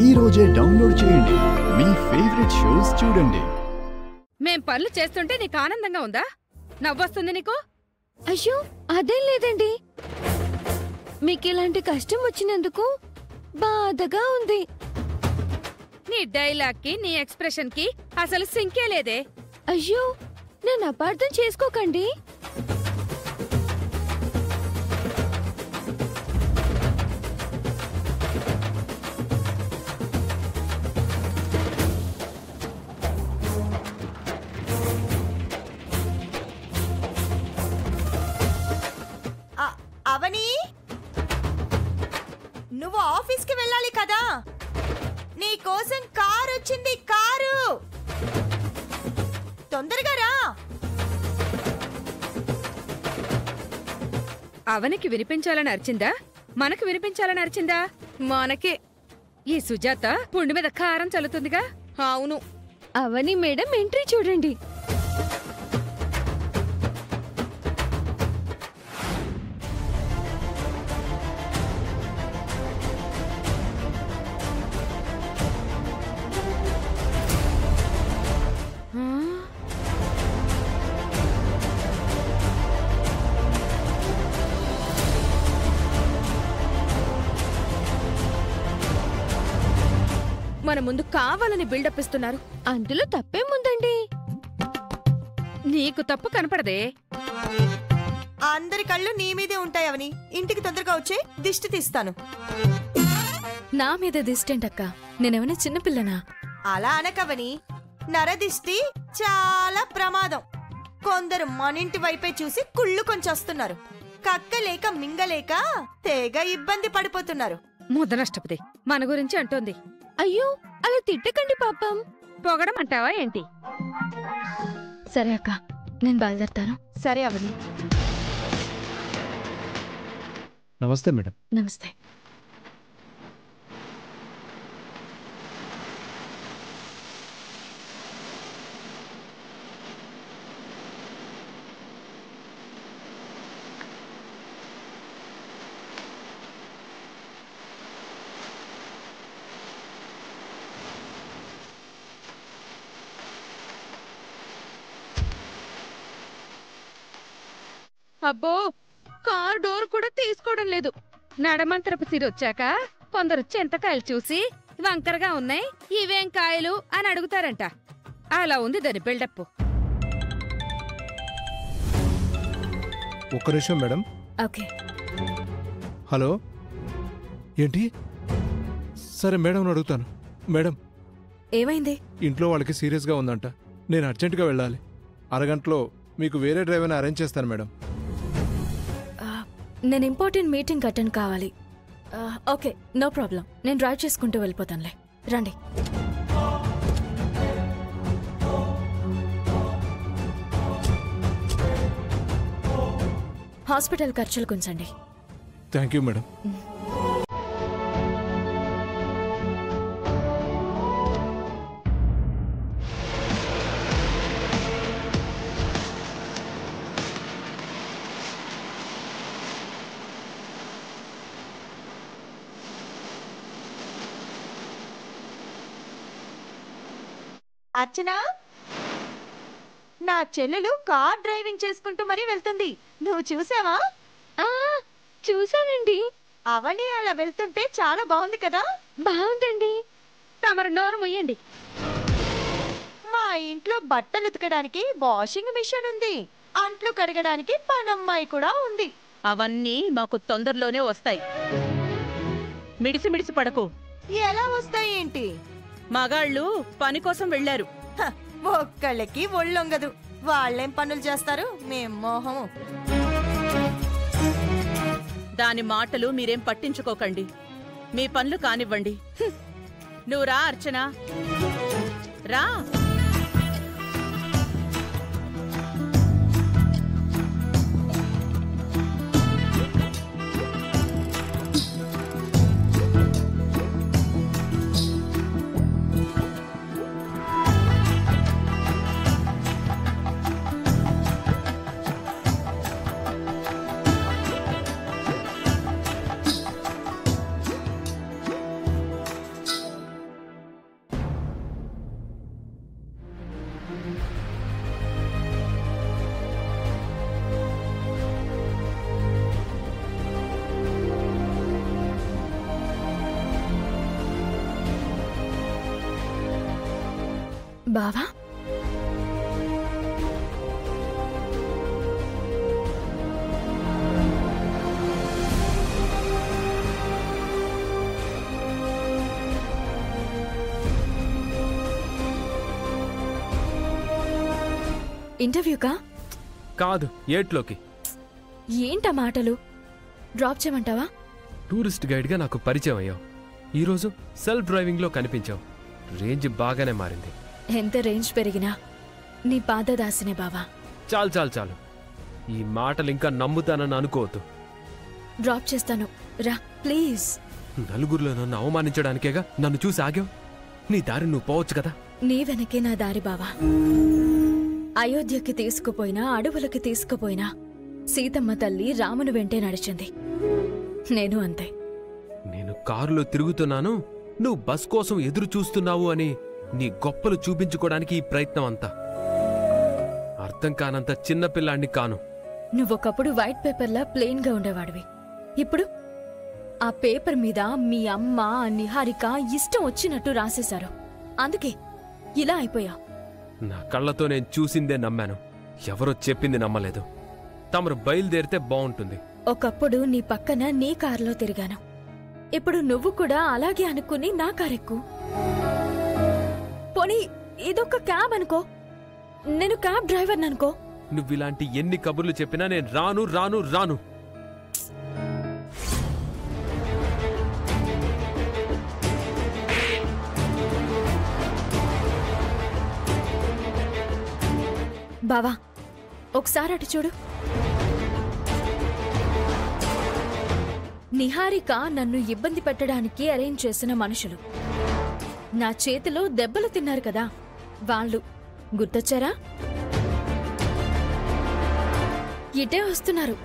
ఈ రోజే డౌన్లోడ్ చేయండి. మీ ఫేవరెట్ షోస్ చూడండి. మేం పనులు చేస్తుంటే నీకు ఆనందంగా ఉందా? నవ్వొస్తుంది నీకు? అయ్యో అదేం లేదండి, మీకిలాంటి కష్టం వచ్చినందుకు బాధగా ఉంది. నీ డైలాగ్కి నీ ఎక్స్ప్రెషన్కి అసలు సింకే లేదే. అయ్యో నన్ను అపార్థం చేసుకోకండి. అవని, నువ్వు ఆఫీస్కి వెళ్ళాలి కదా, నీ కోసం కారు వచ్చింది. కారు తొందరగా రా. అవనికి వినిపించాలని అరిచిందా, మనకు వినిపించాలని అరిచిందా? మనకే. ఈ సుజాత పుండి మీద కారం చల్లుతుందిగా. అవును, అవని మేడం ఎంట్రీ చూడండి. మన ముందు కావాలని బిల్డప్ ఇస్తున్నారు. అందులో తప్పేముందండి? నీకు తప్పు కనపడదే. అందరి కళ్ళు నీ మీదే ఉంటాయి. అవని, ఇంటికి తొందరగా వచ్చే, దిష్టి తీస్తాను. నా మీద దిష్టేంటక్క? నేనేమైనా చిన్నపిల్లనా? అలా అనకవని, నరదిష్టి చాలా ప్రమాదం. కొందరు మనింటి వైపే చూసి కుళ్ళు కొంచెస్తున్నారు. కక్కలేక మింగలేక తెగ ఇబ్బంది పడిపోతున్నారు. ముద్ద నష్టపదే మన గురించి అంటోంది. అయ్యో అలా తిట్టకండి పాపం. పొగడం అంటావా ఏంటి? సరే అక్క, నేను బయలుదేరుతాను. సరే అవని. నమస్తే మేడం. నమస్తే. అబ్బో, కార్ డోర్ కూడా తీసుకోవడం లేదు. నడమంతరపు సిరొచ్చాక కొందరు చింతకాయలు చూసి వంకరగా ఉన్నాయి, ఇవేం కాయలు అని అడుగుతారంట. అలా ఉంది దాని బిల్డప్. ఒక్క నిమిషం మేడం. ఓకే. హలో, ఏంటి? సరే మేడం అడుగుతాను. మేడం, ఏమైంది? ఇంట్లో వాళ్ళకి సీరియస్గా ఉందంట. నేను అర్జెంటుగా వెళ్ళాలి. అరగంటలో మీకు వేరే డ్రైవర్ని అరేంజ్ చేస్తాను మేడం. నేను ఇంపార్టెంట్ మీటింగ్ అటెండ్ కావాలి. Okay, no problem. నేను డ్రైవ్ చేసుకుంటూ వెళ్ళిపోతానులే. రండి. హాస్పిటల్ ఖర్చులు కొంచండి. Thank you madam. అర్చన, నా చెల్లెలు కార్ డ్రైవింగ్ చేసుకుంటూ మరీ వెళ్తుంది. నువ్వు చూసావా? చూసానండి. అవని అలా వెళ్తుంటే చాలా బాగుంది కదా. బాగుందండి. తమరు నోరు ముయ్యండి. మా ఇంట్లో బట్టలు ఉతకడానికి వాషింగ్ మిషన్ ఉంది, అంట్లు కడగడానికి పనమ్మాయి కూడా ఉంది. అవన్నీ మాకు తొందరలోనే వస్తాయి. మిడిసి మిడిసి పడకు. ఎలా వస్తాయి ఏంటి? మగాళ్ళు పని కోసం వెళ్లారు. ఒక్కళ్ళకి ఒళ్ళొంగదు. వాళ్ళేం పనులు చేస్తారు? మేం మోహము. దాని మాటలు మీరేం పట్టించుకోకండి. మీ పనులు కానివ్వండి. నువ్వు రా అర్చన, రా. బావా ఇంటర్వ్యూకా? కాదు, ఏట్లోకి. ఏంటా మాటలు? డ్రాప్ చేయమంటావా? టూరిస్ట్ గైడ్గా నాకు పరిచయం అయ్యావు. ఈరోజు సెల్ఫ్ డ్రైవింగ్లో కనిపించావు. రేంజ్ బాగానే మారింది. ఎంత రేంజ్ పెరిగినా నీ పాదదాసినే బావా. చాలు చాలు చాలు, ఈ మాటలు ఇంకా నమ్ముతానని అనుకోవద్దు. డ్రాప్ చేస్తాను, రా ప్లీజ్. నలుగురిలో నన్ను అవమానించడానికేగా నన్ను చూసి ఆగావు. నీ దారి నువ్వు పోవచ్చు కదా. నీ వెనకే నా దారి బావా. అయోధ్యకి తీసుకుపోయినా, అడవులకి తీసుకుపోయినా సీతమ్మ తల్లి రాముని వెంటే నడిచింది. నేను అంతే. నేను కారులో తిరుగుతున్నాను, నువ్వు బస్ కోసం ఎదురు చూస్తున్నావు అని నీ గొప్పలు చూపించుకోవడానికి ఈ ప్రయత్నం అంతా. అర్థం కానంత చిన్నపిల్లాన్ని కాను. నువ్వొకప్పుడు వైట్ పేపర్లా ప్లెయిన్గా ఉండేవాడివి. ఇప్పుడు ఆ పేపర్ మీద మీ అమ్మ, నిహారిక ఇష్టం వచ్చినట్టు రాసేశారు. అందుకే ఇలా అయిపోయా. నా కళ్ళతో నేను చూసిందే నమ్మాను, ఎవరో చెప్పింది నమ్మలేదు. తమరు బయలుదేరితే బావుంటుంది. ఒకప్పుడు నీ పక్కన నీ కారులో తిరిగాను. ఇప్పుడు నువ్వు కూడా అలాగే అనుకుని నా కారెక్కు. పోనీ ఇదొక క్యాబ్ అనుకో, నేను క్యాబ్ డ్రైవర్ని అనుకో. నువ్విలాంటి ఎన్ని కబుర్లు చెప్పినా నేను రాను రాను రాను. బావా, ఒకసారి అటు చూడు. నిహారిక నన్ను ఇబ్బంది పెట్టడానికి అరేంజ్ చేసిన మనుషులు. నా చేతిలో దెబ్బలు తిన్నారు కదా, వాళ్ళు గుర్తొచ్చారా? ఇటే వస్తున్నారు.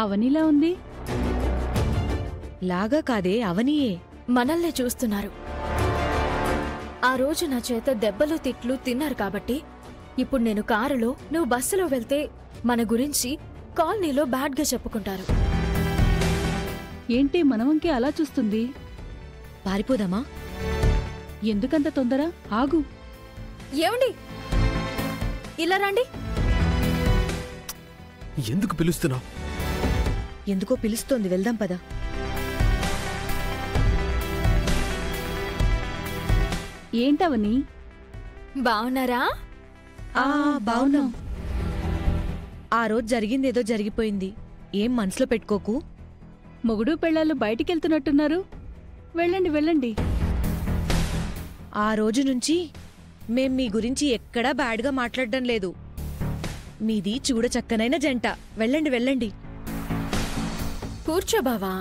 అవనిలా ఉంది. లాగా కాదే, అవనియే. మనల్నే చూస్తున్నారు. ఆ రోజు నా చేత దెబ్బలు తిట్లు తిన్నారు కాబట్టి ఇప్పుడు నేను కారులో, నువ్వు బస్సులో వెళ్తే మన గురించి కాలనీలో బ్యాడ్గా చెప్పుకుంటారు. ఏంటి మనవంకే అలా చూస్తుంది? పారిపోదామా? ఎందుకంత తొందర? ఆగు. ఏమండి, ఇలా రండి. ఎందుకు పిలుస్తున్నావు? ఎందుకో పిలుస్తోంది, వెళ్దాం పదా. ఏంటవని? బావున్నారా? బావున్నాం. ఆ రోజు జరిగిందేదో జరిగిపోయింది, ఏం మనసులో పెట్టుకోకు. మొగుడు పెళ్ళాలు బయటికెళ్తున్నట్టున్నారు. వెళ్ళండి వెళ్ళండి. ఆ రోజు నుంచి మేం మీ గురించి ఎక్కడా బ్యాడ్గా మాట్లాడడం లేదు. మీది చూడ చక్కనైన జంట. వెళ్ళండి వెళ్ళండి. కూర్చో బావా.